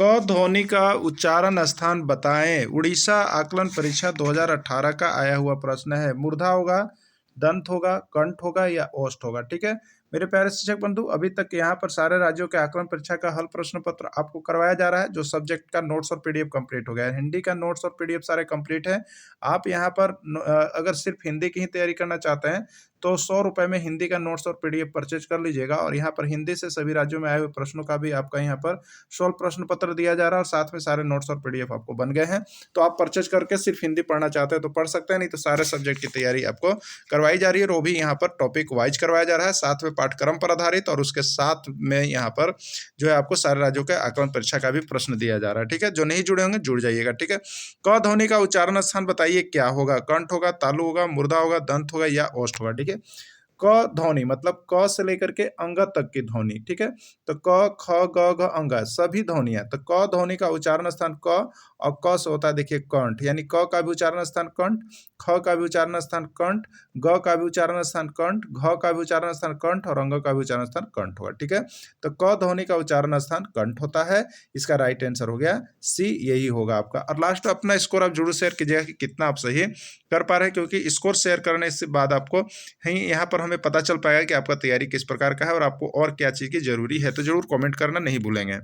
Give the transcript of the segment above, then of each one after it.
क ध्वनि का उच्चारण स्थान बताएं। उड़ीसा आकलन परीक्षा 2018 का आया हुआ प्रश्न है। मूर्धा होगा, दंत होगा, कंठ होगा या ओष्ठ होगा। ठीक है मेरे प्यारे शिक्षक बंधु, अभी तक यहाँ पर सारे राज्यों के आकलन परीक्षा का हल प्रश्न पत्र आपको करवाया जा रहा है। जो सब्जेक्ट का नोट्स और पीडीएफ कंप्लीट हो गया है, हिंदी का नोट्स और पीडीएफ सारे कंप्लीट है। आप यहाँ पर अगर सिर्फ हिंदी की ही तैयारी करना चाहते हैं तो 100 रुपए में हिंदी का नोट्स और पीडीएफ परचेज कर लीजिएगा। और यहाँ पर हिंदी से सभी राज्यों में आए हुए प्रश्नों का भी आपका यहाँ पर 16 प्रश्न पत्र दिया जा रहा है और साथ में सारे नोट्स और पीडीएफ आपको बन गए हैं। तो आप परचेज करके सिर्फ हिंदी पढ़ना चाहते हैं तो पढ़ सकते हैं, नहीं तो सारे सब्जेक्ट की तैयारी आपको करवाई जा रही है। और वो भी यहाँ पर टॉपिक वाइज करवाया जा रहा है, साथ में पाठ्यक्रम पर आधारित, और उसके साथ में यहाँ पर जो है आपको सारे राज्यों के आकलन परीक्षा का भी प्रश्न दिया जा रहा है। ठीक है, जो नहीं जुड़े होंगे जुड़ जाइएगा। ठीक है, क ध्वनि का उच्चारण स्थान बताइए क्या होगा। कंठ होगा, तालु होगा, मूर्धा होगा, दंत होगा या ओष्ठ होगा। ठीक है, क ध्वनि मतलब क से लेकर के अंग तक की ध्वनि। ठीक है, तो क ख ग घ अंग सभी ध्वनियां। तो क ध्वनि का उच्चारण स्थान क, और क से होता है देखिए कंठ, यानी क का भी उच्चारण स्थान कंठ, ख का भी उच्चारण स्थान कंठ, ग का भी उच्चारण स्थान कंठ, घ का भी उच्चारण स्थान कंठ और अंग का भी उच्चारण स्थान कंठ होगा। ठीक है, तो क ध्वनि का उच्चारण स्थान कंठ होता है। इसका राइट आंसर हो गया सी, यही होगा आपका। और लास्ट अपना स्कोर आप जरूर शेयर कीजिएगा कि कितना आप सही कर पा रहे हैं, क्योंकि स्कोर शेयर करने से बाद आपको यहाँ पर हमें पता चल पाएगा कि आपका तैयारी किस प्रकार का है और आपको और क्या चीज़ की जरूरी है। तो जरूर कमेंट करना नहीं भूलेंगे।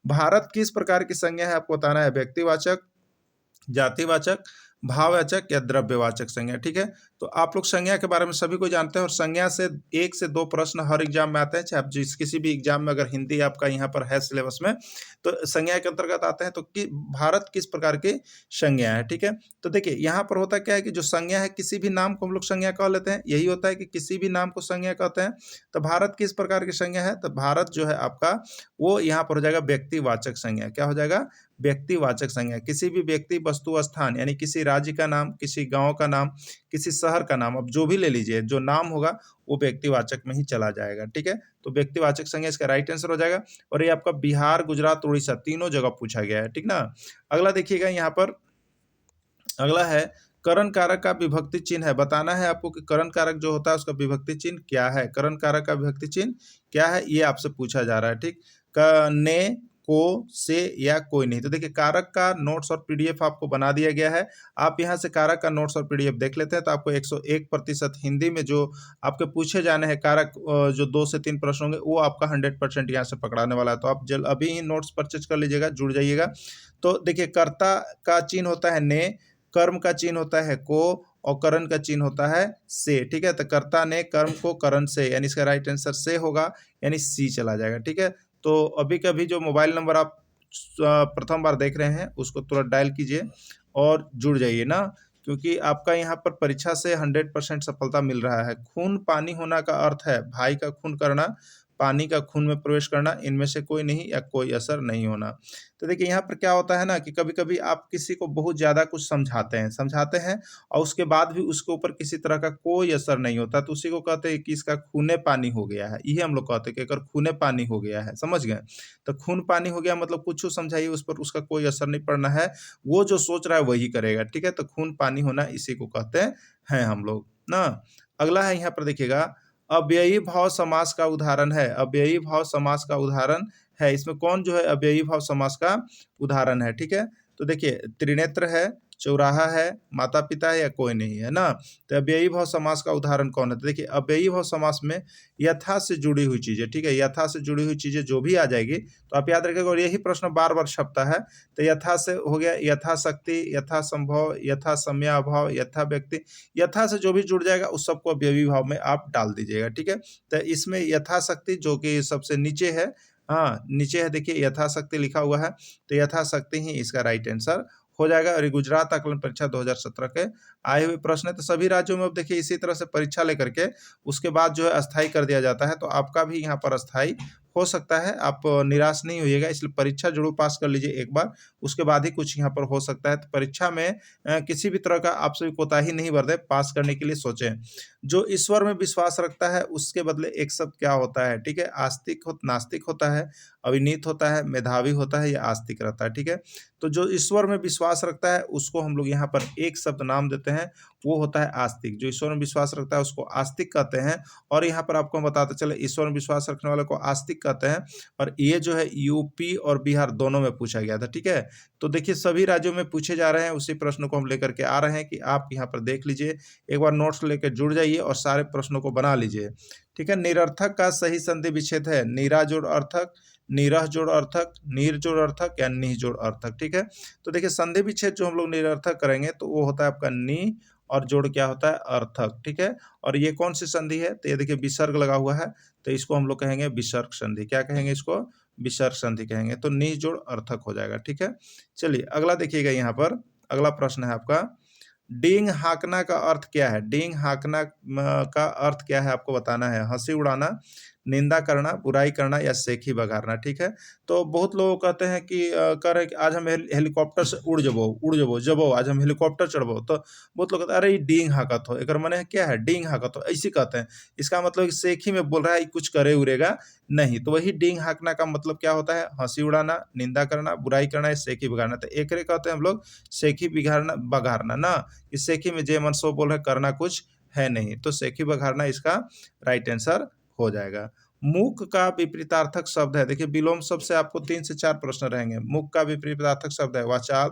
भारत किस प्रकार की संज्ञा है आपको बताना है। व्यक्तिवाचक, जातिवाचक, भाववाचक या द्रव्यवाचक संज्ञा। ठीक है, तो आप लोग संज्ञा के बारे में सभी को जानते हैं और संज्ञा से 1 से 2 प्रश्न हर एग्जाम में आते हैं। चाहे आप जिस किसी भी एग्जाम में अगर हिंदी आपका यहाँ पर है सिलेबस में तो संज्ञा के अंतर्गत आते हैं। तो कि भारत किस प्रकार की संज्ञा है। ठीक है, तो देखिए यहाँ पर होता क्या है कि जो संज्ञा है किसी भी नाम को हम लोग संज्ञा कह लेते हैं। यही होता है कि किसी भी नाम को संज्ञा कहते हैं। तो भारत किस प्रकार की संज्ञा है, तो भारत जो है आपका वो यहाँ पर हो जाएगा व्यक्तिवाचक संज्ञा। क्या हो जाएगा, व्यक्तिवाचक संज्ञा। किसी भी व्यक्ति, वस्तु, स्थान, यानी किसी राज्य का नाम, किसी गांव का नाम, किसी शहर का नाम, अब जो भी ले लीजिए, जो नाम होगा वो व्यक्तिवाचक में ही चला जाएगा। ठीक है, तो व्यक्तिवाचक संज्ञा इसका राइट आंसर हो जाएगा। और ये आपका बिहार, गुजरात, उड़ीसा तीनों जगह पूछा गया है। ठीक ना, अगला देखिएगा यहाँ पर, अगला है करण कारक का विभक्ति चिन्ह है। बताना है आपको कि करण कारक जो होता है उसका विभक्ति चिन्ह क्या है। करण कारक का विभक्ति चिन्ह क्या है, ये आपसे पूछा जा रहा है। ठीक, ने, को, से या कोई नहीं। तो देखिए कारक का नोट्स और पीडीएफ आपको बना दिया गया है। आप यहाँ से कारक का नोट्स और पीडीएफ देख लेते हैं तो आपको 101% हिंदी में जो आपके पूछे जाने हैं कारक, जो 2 से 3 प्रश्न होंगे वो आपका 100% यहाँ से पकड़ाने वाला है। तो आप अभी ही नोट्स परचेज कर लीजिएगा, जुड़ जाइएगा। तो देखिए कर्ता का चिन्ह होता है ने, कर्म का चिन्ह होता है को, और करण का चिन्ह होता है से। ठीक है, तो कर्ता ने कर्म को करण से, यानी इसका राइट आंसर से होगा, यानी सी चला जाएगा। ठीक है, तो अभी कभी जो मोबाइल नंबर आप प्रथम बार देख रहे हैं उसको तुरंत डायल कीजिए और जुड़ जाइए ना, क्योंकि आपका यहाँ पर परीक्षा से 100% सफलता मिल रहा है। खून पानी होना का अर्थ है भाई का खून करना, पानी का खून में प्रवेश करना, इनमें से कोई नहीं या कोई असर नहीं होना। तो देखिए यहाँ पर क्या होता है ना कि कभी कभी आप किसी को बहुत ज़्यादा कुछ समझाते हैं और उसके बाद भी उसके ऊपर किसी तरह का कोई असर नहीं होता, तो उसी को कहते हैं कि इसका खूने पानी हो गया है। ये हम लोग कहते हैं कि अगर खूने पानी हो गया है, समझ गए। तो खून पानी हो गया मतलब कुछ समझाइए, उस पर उसका कोई असर नहीं पड़ना है, वो जो सोच रहा है वही करेगा। ठीक है, तो खून पानी होना इसी को कहते हैं हम लोग ना। अगला है यहाँ पर देखिएगा, अव्ययी भाव समास का उदाहरण है। अव्ययी भाव समास का उदाहरण है, इसमें कौन जो है अव्ययी भाव समास का उदाहरण है। ठीक है, तो देखिए त्रिनेत्र है, चौराहा है, माता पिता है या कोई नहीं है ना। तो अव्ययी भाव समास का उदाहरण कौन है, तो देखिए अव्ययी भाव समास में यथा से जुड़ी हुई चीजें। ठीक है, यथा से जुड़ी हुई चीजें जो भी आ जाएगी तो आप याद रखिएगा, और यही प्रश्न बार बार छपता है। तो यथा से हो गया यथाशक्ति, यथा संभव, यथा समयाभाव, यथा व्यक्ति। यथा से जो भी जुड़ जाएगा उस सबको अव्ययी भाव में आप डाल दीजिएगा। ठीक है, तो इसमें यथाशक्ति जो कि सबसे नीचे है, हाँ नीचे है देखिए यथाशक्ति लिखा हुआ है, तो यथाशक्ति ही इसका राइट आंसर हो जाएगा। और ये गुजरात आकलन परीक्षा 2017 के आए हुए प्रश्न है। तो सभी राज्यों में अब देखिए इसी तरह से परीक्षा लेकर के उसके बाद जो है अस्थायी कर दिया जाता है, तो आपका भी यहाँ पर अस्थायी हो सकता है। आप निराश नहीं होइएगा, इसलिए परीक्षा जरूर पास कर लीजिए एक बार, उसके बाद ही कुछ यहाँ पर हो सकता है। तो परीक्षा में किसी भी तरह का आप सभी कोताही नहीं बरतें, पास करने के लिए सोचें। जो ईश्वर में विश्वास रखता है उसके बदले एक शब्द क्या होता है, ठीक है। आस्तिक नास्तिक होता है, अविनीत होता है, मेधावी होता है या आस्तिक रहता है, ठीक है। तो जो ईश्वर में विश्वास रखता है उसको हम लोग यहाँ पर एक शब्द नाम देते हैं, वो होता है आस्तिक। जो ईश्वर में विश्वास रखता है उसको आस्तिक कहते हैं। और यहाँ पर आपको हम बताते चले ईश्वर में विश्वास रखने वाले को आस्तिक कहते हैं। और ये जो है यूपी और बिहार दोनों में पूछा गया था, ठीक है। तो देखिए सभी राज्यों में पूछे जा रहे हैं, उसी प्रश्न को हम लेकर के आ रहे हैं कि आप यहाँ पर देख लीजिए, एक बार नोट्स लेकर जुड़ जाइए और सारे प्रश्नों को बना लीजिए, ठीक है। निरर्थक का सही संधि विच्छेद है नीरा जोड़ अर्थक, नीरह जोड़ अर्थक, नीर जोड़ अर्थक या निह जोड़ अर्थक, ठीक है। तो देखिए संधि विच्छेद जो हम लोग निरर्थक करेंगे तो वो होता है आपका नी, और जोड़ क्या होता है अर्थक, ठीक है। और ये कौन सी संधि है, तो ये देखिए विसर्ग लगा हुआ है, तो इसको हम लोग कहेंगे विसर्ग संधि। क्या कहेंगे इसको, विसर्ग संधि कहेंगे। तो निह जोड़ अर्थक हो जाएगा, ठीक है। चलिए अगला देखिएगा, यहाँ पर अगला प्रश्न है आपका, डींग हाँकना का अर्थ क्या है। डींग हाँकना का अर्थ क्या है आपको बताना है। हंसी उड़ाना, निंदा करना, बुराई करना या सेखी बघारना, ठीक है। तो बहुत लोग कहते हैं कि कह रहे हैं कि आज हम हेलीकॉप्टर से उड़ जबो जबो आज हम हेलीकॉप्टर चढ़बो। तो बहुत लोग कहते हैं अरे डींग हाँकत हो, एक मने क्या है, डींग हाँकत हो, ऐसे कहते हैं। इसका मतलब कि सेखी में बोल रहा है कुछ करे उड़ेगा नहीं। तो वही डींग हाँकना का मतलब क्या होता है, हंसी उड़ाना, निंदा करना, बुराई करना या सेखी बिगाड़ना। तो एक कहते हैं हम लोग सेखी बिगाड़ना बघारना ना, इस सेखी में जे मन सो बोल रहे करना कुछ है नहीं। तो सेखी बघारना इसका राइट आंसर हो जाएगा। मूक का विपरीतार्थक शब्द है, देखिए विलोम शब्द से आपको 3 से 4 प्रश्न रहेंगे। मूक का विपरीतार्थक शब्द है वाचाल,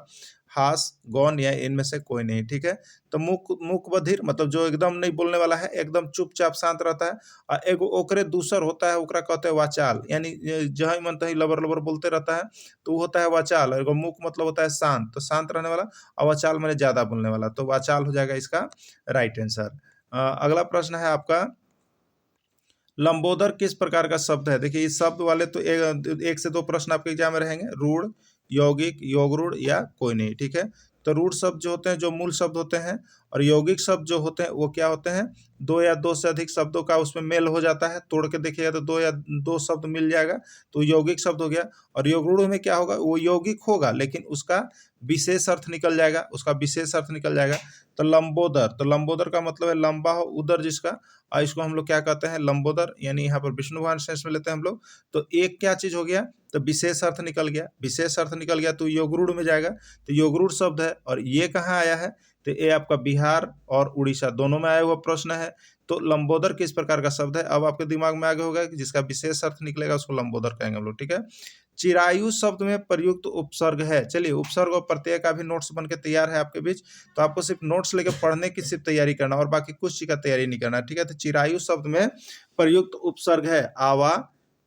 हास, गौन या इनमें से कोई नहीं, ठीक है। तो मूक बधिर मतलब जो एकदम नहीं बोलने वाला है, एकदम चुपचाप शांत रहता है। और एगो ओकरे दूसर होता है, ओकरा कहते हैं वाचाल, यानी जहाँ मन तहीं लबर लबर बोलते रहता है, तो वो होता है वाचाल। एगो मूक मतलब होता है शांत, तो शांत रहने वाला, और वाचाल माने ज्यादा बोलने वाला, तो वाचाल हो जाएगा इसका राइट आंसर। अगला प्रश्न है आपका, लंबोदर किस प्रकार का शब्द है। देखिए इस शब्द वाले तो एक से दो प्रश्न आपके एग्जाम में रहेंगे, रूढ़, यौगिक, योग रूढ़ या कोई नहीं, ठीक है। तो रूढ़ शब्द जो होते हैं जो मूल शब्द होते हैं, और यौगिक शब्द जो होते हैं वो क्या होते हैं, दो या दो से अधिक शब्दों का उसमें मेल हो जाता है, तोड़ के देखिएगा तो दो या दो शब्द मिल जाएगा, तो यौगिक शब्द हो गया। और योग रूढ़ में क्या होगा, वो यौगिक होगा लेकिन उसका विशेष अर्थ निकल जाएगा, उसका विशेष अर्थ निकल जाएगा। तो लंबोदर, तो लंबोदर का मतलब है लंबा हो उदर जिसका, और इसको हम लोग क्या कहते हैं, लंबोदर, यानी यहाँ पर विष्णु भगवान सेंस में लेते हैं हम लोग। तो एक क्या चीज हो गया, तो विशेष अर्थ निकल गया, विशेष अर्थ निकल गया तो योगरूढ़ में जाएगा। तो योगरूढ़ शब्द है, और ये कहाँ आया है, तो ये आपका बिहार और उड़ीसा दोनों में आया हुआ प्रश्न है। तो लंबोदर किस प्रकार का शब्द है, अब आपके दिमाग में आगे होगा कि जिसका विशेष अर्थ निकलेगा उसको लंबोदर कहेंगे हम लोग, ठीक है। चिरायु शब्द में प्रयुक्त उपसर्ग है, चलिए उपसर्ग और प्रत्यय का भी नोट्स बन के तैयार है आपके बीच। तो आपको सिर्फ नोट्स लेके पढ़ने की सिर्फ तैयारी करना और बाकी कुछ चीज का तैयारी नहीं करना, ठीक है। तो चिरायु शब्द में प्रयुक्त उपसर्ग है आवा,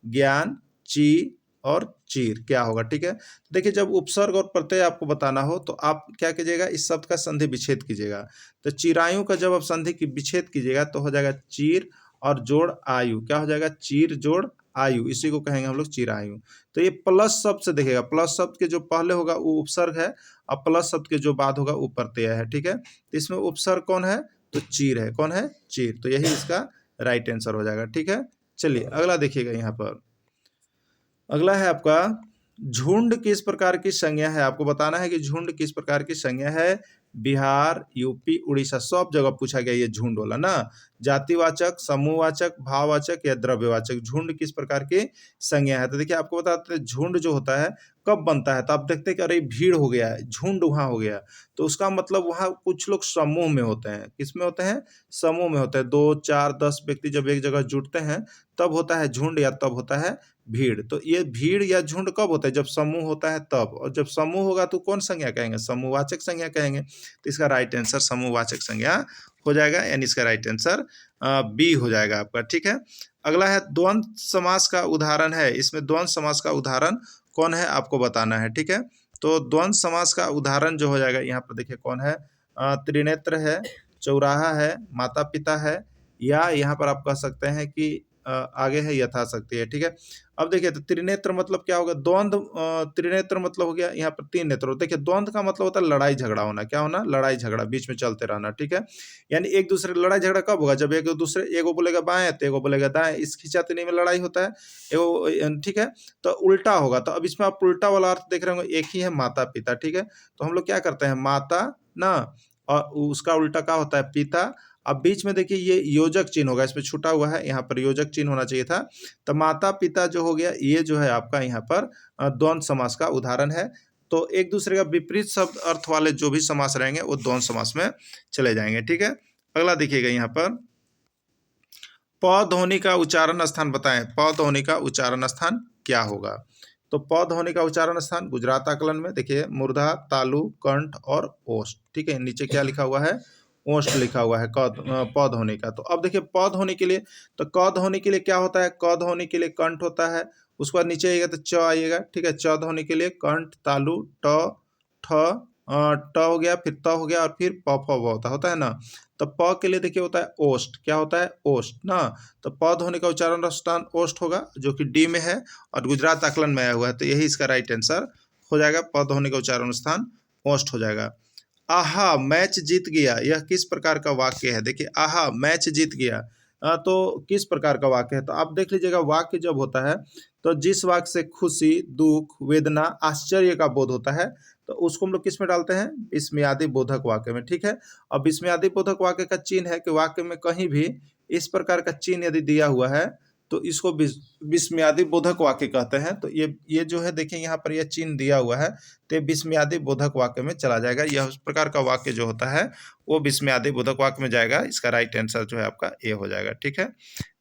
ज्ञान, ची और चीर, क्या होगा, ठीक है। तो देखिए जब उपसर्ग और प्रत्यय आपको बताना हो तो आप क्या कीजिएगा, इस शब्द का संधि विच्छेद कीजिएगा। तो चिरायु का जब आप संधि की विच्छेद कीजिएगा तो हो जाएगा चीर और जोड़ आयु, क्या हो जाएगा, चीर जोड़ आयु, इसी को कहेंगे हम लोग चिरायु। तो ये प्लस शब्द से देखिएगा, प्लस शब्द के जो पहले होगा वो उपसर्ग है, और प्लस शब्द के जो बाद होगा वो प्रत्यय है, ठीक है। तो इसमें उपसर्ग कौन है, तो चीर है, कौन है, चीर। तो यही इसका राइट आंसर हो जाएगा, ठीक है। चलिए अगला देखिएगा, यहाँ पर अगला है आपका, झुंड किस प्रकार की संज्ञा है। आपको बताना है कि झुंड किस प्रकार की संज्ञा है। बिहार, यूपी, उड़ीसा सब जगह पूछा गया ये झुंड वाला ना। जातिवाचक, समूहवाचक, भाववाचक या द्रव्यवाचक, झुंड किस प्रकार की संज्ञा है। तो देखिए आपको बताते हैं झुंड जो होता है कब बनता है, तो आप देखते हैं कि अरे भीड़ हो गया है, झुंड वहां हो गया, तो उसका मतलब वहां कुछ लोग समूह में होते हैं। किस में होते हैं, समूह में होते हैं। 2, 4, 10 व्यक्ति जब एक जगह जुटते हैं तब होता है झुंड, या तब होता है भीड़। तो ये भीड़ या झुंड कब होता है, जब समूह होता है तब। और जब समूह होगा तो कौन संज्ञा कहेंगे, समूहवाचक संज्ञा कहेंगे। तो इसका राइट आंसर समूहवाचक संज्ञा हो जाएगा, यानी इसका राइट आंसर बी हो जाएगा आपका, ठीक है। अगला है द्वंद्व समास का उदाहरण है, इसमें द्वंद्व समास का उदाहरण कौन है आपको बताना है, ठीक है। तो द्वंद्व समास का उदाहरण जो हो जाएगा यहाँ पर देखिए कौन है, त्रिनेत्र है, चौराहा है, माता पिता है, या यहाँ पर आप कह सकते हैं कि आगे है यथाशक्ति है, ठीक है। अब देखिए तो त्रिनेत्र मतलब क्या होगा, द्वंद्व, त्रिनेत्र मतलब हो गया यहाँ पर 3 नेत्र। देखिए द्वंद्व का मतलब होता है लड़ाई झगड़ा होना, क्या होना, लड़ाई झगड़ा बीच में चलते रहना, ठीक है। यानी एक दूसरे लड़ाई झगड़ा कब होगा, जब एक दूसरे, एगो बोलेगा बाएं तो एगो बोलेगा दाएं, इस खींचातानी में लड़ाई होता है एगो, ठीक है। तो उल्टा होगा, तो अब इसमें आप उल्टा वाला अर्थ देख रहे होंगे, एक ही है माता पिता, ठीक है। तो हम लोग क्या करते हैं, माता ना, और उसका उल्टा क्या होता है, पिता, अब बीच में देखिए ये योजक चिन्ह होगा, इसमें छूटा हुआ है, यहाँ पर योजक चिन्ह होना चाहिए था। तो माता पिता जो हो गया, ये जो है आपका यहाँ पर द्वंद्व समास का उदाहरण है। तो एक दूसरे का विपरीत शब्द अर्थ वाले जो भी समास रहेंगे वो द्वंद्व समास में चले जाएंगे। ठीक है, अगला देखिएगा यहाँ पर प ध्वनि का उच्चारण स्थान बताएं। प ध्वनि का उच्चारण स्थान क्या होगा? तो प ध्वनि का उच्चारण स्थान गुजरात आकलन में देखिए मूर्धा, तालु, कंठ और ओष्ठ। ठीक है, नीचे क्या लिखा हुआ है? ओष्ठ लिखा हुआ है प ध्वनि का। तो अब देखिए प ध्वनि के लिए, तो क ध्वनि के लिए क्या होता है? क ध्वनि के लिए कंठ होता है, उसके बाद नीचे आइएगा तो च आइएगा। ठीक है, च ध्वनि के लिए कंठ, तालु, ट, ठ, ट हो गया, फिर त हो गया और फिर प फ व होता है ना। तो प के लिए देखिए होता है ओष्ठ। क्या होता है? ओष्ठ ना। तो प ध्वनि का उच्चारण स्थान ओष्ठ होगा, जो कि डी में है और गुजरात आकलन में आया हुआ है। तो यही इसका राइट आंसर हो जाएगा, प ध्वनि का उच्चारण स्थान ओष्ठ हो जाएगा। आहा मैच जीत गया, यह किस प्रकार का वाक्य है? देखिए आहा मैच जीत गया, तो किस प्रकार का वाक्य है? तो आप देख लीजिएगा, वाक्य जब होता है तो जिस वाक्य से खुशी, दुख, वेदना, आश्चर्य का बोध होता है तो उसको हम लोग किस में डालते हैं? विस्मयादि बोधक वाक्य में। ठीक है, अब विस्मयादि बोधक वाक्य का चिन्ह है कि वाक्य में कहीं भी इस प्रकार का चिन्ह यदि दिया हुआ है तो इसको विस्मयादि बोधक वाक्य कहते हैं। तो ये जो है देखिए यहाँ पर यह चिन्ह दिया हुआ है तो विस्मयादि बोधक वाक्य में चला जाएगा। यह उस प्रकार का वाक्य जो होता है वो विस्मयादि बोधक वाक्य में जाएगा। इसका राइट आंसर जो है आपका ए हो जाएगा। ठीक है,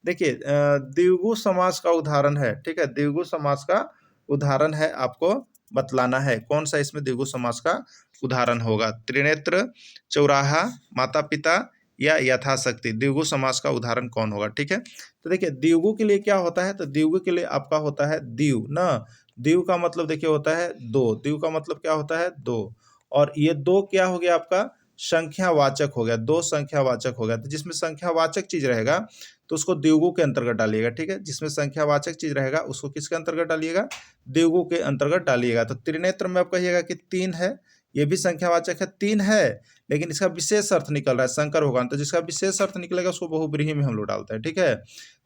देखिए द्विगु समास का उदाहरण है। ठीक है, द्विगु समास का उदाहरण है, आपको बतलाना है कौन सा इसमें द्विगु समास का उदाहरण होगा। त्रिनेत्र, चौराहा, माता पिता या यथाशक्ति, द्विगु समास का उदाहरण कौन होगा? ठीक है, तो देखिए द्विगु के लिए क्या होता है? तो द्विगु के लिए आपका होता है द्विव ना। द्विव का मतलब देखिए होता है दो। द्विव का मतलब क्या होता है? दो। और ये दो क्या हो गया आपका? संख्यावाचक हो गया, दो संख्यावाचक हो गया। तो जिसमें संख्यावाचक चीज रहेगा तो उसको द्विगु के अंतर्गत डालिएगा। ठीक है, जिसमें संख्यावाचक चीज रहेगा उसको किसके अंतर्गत डालिएगा? द्विगु के अंतर्गत डालिएगा। तो त्रिनेत्र में आप कहिएगा कि तीन है, ये भी संख्यावाचक है, तीन है, लेकिन इसका विशेष अर्थ निकल रहा है शंकर भगवान, तो जिसका विशेष अर्थ निकलेगा उसको बहुब्रीहि में हम लोग डालते हैं। ठीक है,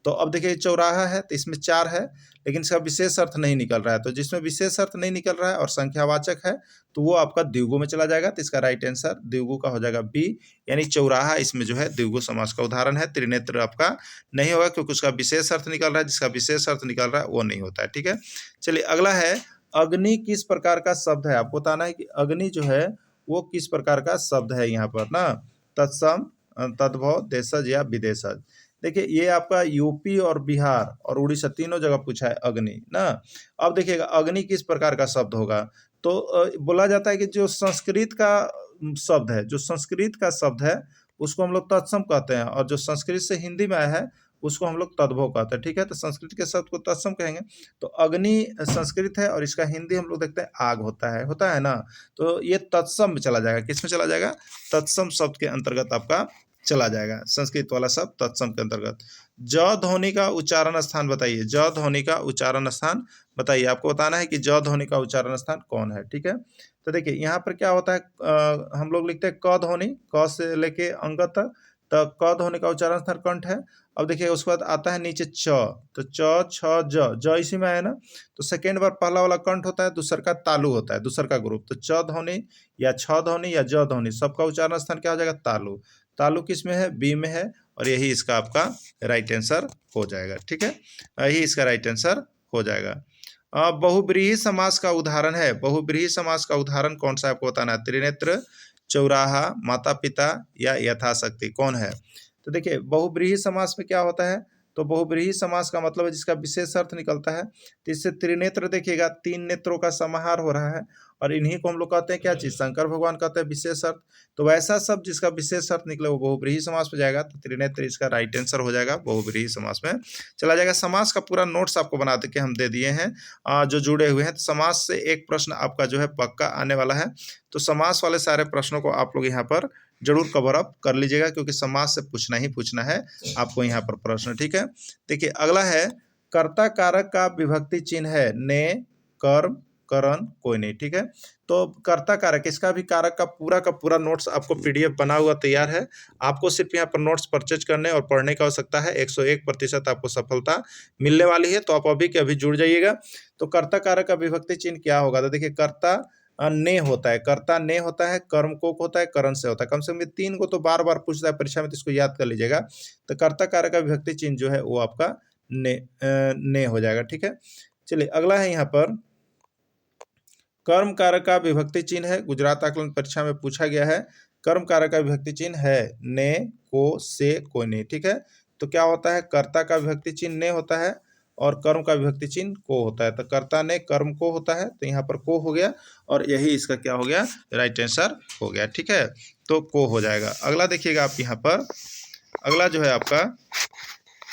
तो अब देखिए चौराहा है तो इसमें चार है, लेकिन इसका विशेष अर्थ नहीं निकल रहा है। तो जिसमें विशेष अर्थ नहीं निकल रहा है और संख्यावाचक है तो वो आपका द्विगु में चला जाएगा। तो इसका राइट आंसर द्विगु का हो जाएगा बी, यानी चौराहा इसमें जो है द्विगु समास का उदाहरण है। त्रिनेत्र आपका नहीं होगा क्योंकि उसका विशेष अर्थ निकल रहा है, जिसका विशेष अर्थ निकल रहा है वो नहीं होता है। ठीक है, चलिए अगला है अग्नि किस प्रकार का शब्द है? आपको बताना है कि अग्नि जो है वो किस प्रकार का शब्द है यहाँ पर ना। तत्सम, तद्भव, देशज या विदेशज। देखिए ये आपका यूपी और बिहार और उड़ीसा तीनों जगह पूछा है अग्नि ना। अब देखिएगा अग्नि किस प्रकार का शब्द होगा? तो बोला जाता है कि जो संस्कृत का शब्द है, जो संस्कृत का शब्द है उसको हम लोग तत्सम कहते हैं, और जो संस्कृत से हिंदी में आया है उसको हम लोग तद्भव कहते हैं। ठीक है, तो संस्कृत के शब्द को तत्सम कहेंगे। तो अग्नि संस्कृत है और इसका हिंदी हम लोग देखते हैं आग होता है ना। तो ये तत्सम में चला जाएगा, किस में चला जाएगा? तत्सम शब्द के अंतर्गत आपका चला जाएगा, संस्कृत वाला शब्द तत्सम के अंतर्गत। ज ध्वनि का उच्चारण स्थान बताइए, ज ध्वनि का उच्चारण स्थान बताइए। आपको बताना है कि ज ध्वनि का उच्चारण स्थान कौन है। ठीक है, तो देखिए यहाँ पर क्या होता है, हम लोग लिखते हैं क ध्वनि, क से लेके अंग तक, तो क ध्वनि का उच्चारण स्थान कंठ है। अब देखिए उसके बाद आता है नीचे च, तो च, छ, ज इसी में आया ना। तो सेकेंड बार पहला वाला कंठ होता है, दूसर का तालु होता है, दूसर का ग्रुप। तो च ध्वनि या छ ध्वनि या ज ध्वनि सबका उच्चारण स्थान क्या हो जाएगा? तालु। तालु किस में है? बी में है, और यही इसका आपका राइट आंसर हो जाएगा। ठीक है, यही इसका राइट आंसर हो जाएगा। बहुब्रीहि समास का उदाहरण है, बहुब्रीहि समास का उदाहरण कौन सा आपको बताना है? त्रिनेत्र, चौराहा, माता पिता या यथाशक्ति, कौन है? तो देखिए बहुब्रीहि समास में क्या होता है, तो बहुब्रीहि समास का मतलब है जिसका विशेष अर्थ निकलता है। तो इससे त्रिनेत्र देखिएगा, तीन नेत्रों का समाहार हो रहा है, और इन्हीं को हम लोग कहते हैं क्या चीज? शंकर भगवान कहते हैं विशेष अर्थ। तो वैसा शब्द जिसका विशेष अर्थ निकले वो बहुब्रीहि समास में जाएगा। तो त्रिनेत्र इसका राइट आंसर हो जाएगा, बहुब्रीहि समास में चला जाएगा। समास का पूरा नोट्स आपको बना के हम दे दिए हैं जो जुड़े हुए हैं। तो समास से एक प्रश्न आपका जो है पक्का आने वाला है, तो समास वाले सारे प्रश्नों को आप लोग यहाँ पर जरूर कवर अप कर लीजिएगा, क्योंकि समास से पूछना ही पूछना है आपको यहाँ पर प्रश्न। ठीक है, देखिए अगला है कर्ता कारक का विभक्ति चिन्ह है ने, कर्म, करण, कोई नहीं। ठीक है, तो कर्ता कारक, इसका भी कारक का पूरा नोट्स आपको पीडीएफ बना हुआ तैयार है। आपको सिर्फ यहाँ पर नोट्स परचेज करने और पढ़ने की आवश्यकता है। 101% आपको सफलता मिलने वाली है, तो आप अभी के अभी जुड़ जाइएगा। तो कर्ता कारक का विभक्ति चिन्ह क्या होगा? तो देखिए कर्ता ने होता है, कर्ता ने होता है, कर्म को होता है, करण से होता है। कम से कम ये 3 को तो बार-बार पूछता है परीक्षा में, तो इसको याद कर लीजिएगा। तो कर्ता कारक का विभक्ति चिन्ह जो है वो आपका ने हो जाएगा, ठीक है। चलिए अगला है यहाँ पर कर्म कारक का विभक्ति चिन्ह है, गुजरात आकलन परीक्षा में पूछा गया है। कर्म कारक का विभक्ति चिन्ह है ने, को, से, कोने, ठीक है। तो क्या होता है, कर्ता का विभक्ति चिन्ह ने होता है और कर्म का विभक्ति चिन्ह को होता है। तो कर्ता ने कर्म को होता है, तो यहाँ पर को हो गया और यही इसका क्या हो गया, राइट आंसर हो गया, ठीक है। तो को हो जाएगा। अगला देखिएगा आप यहाँ पर, अगला जो है आपका,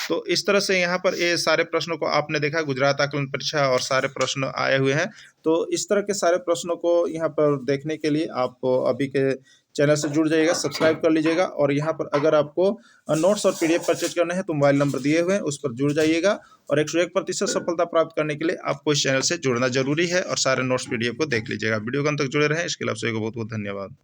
तो इस तरह से यहाँ पर ये सारे प्रश्नों को आपने देखा, गुजरात आकलन परीक्षा और सारे प्रश्न आए हुए हैं। तो इस तरह के सारे प्रश्नों को यहाँ पर देखने के लिए आप अभी के चैनल से जुड़ जाइएगा, सब्सक्राइब कर लीजिएगा। और यहाँ पर अगर आपको नोट्स और पीडीएफ परचेज करने हैं तो मोबाइल नंबर दिए हुए हैं, उस पर जुड़ जाइएगा। और 101% सफलता प्राप्त करने के लिए आपको इस चैनल से जुड़ना जरूरी है और सारे नोट्स पीडीएफ को देख लीजिएगा। वीडियो को अंत तक जुड़े रहें, इसके लिए आप सभी को बहुत बहुत धन्यवाद।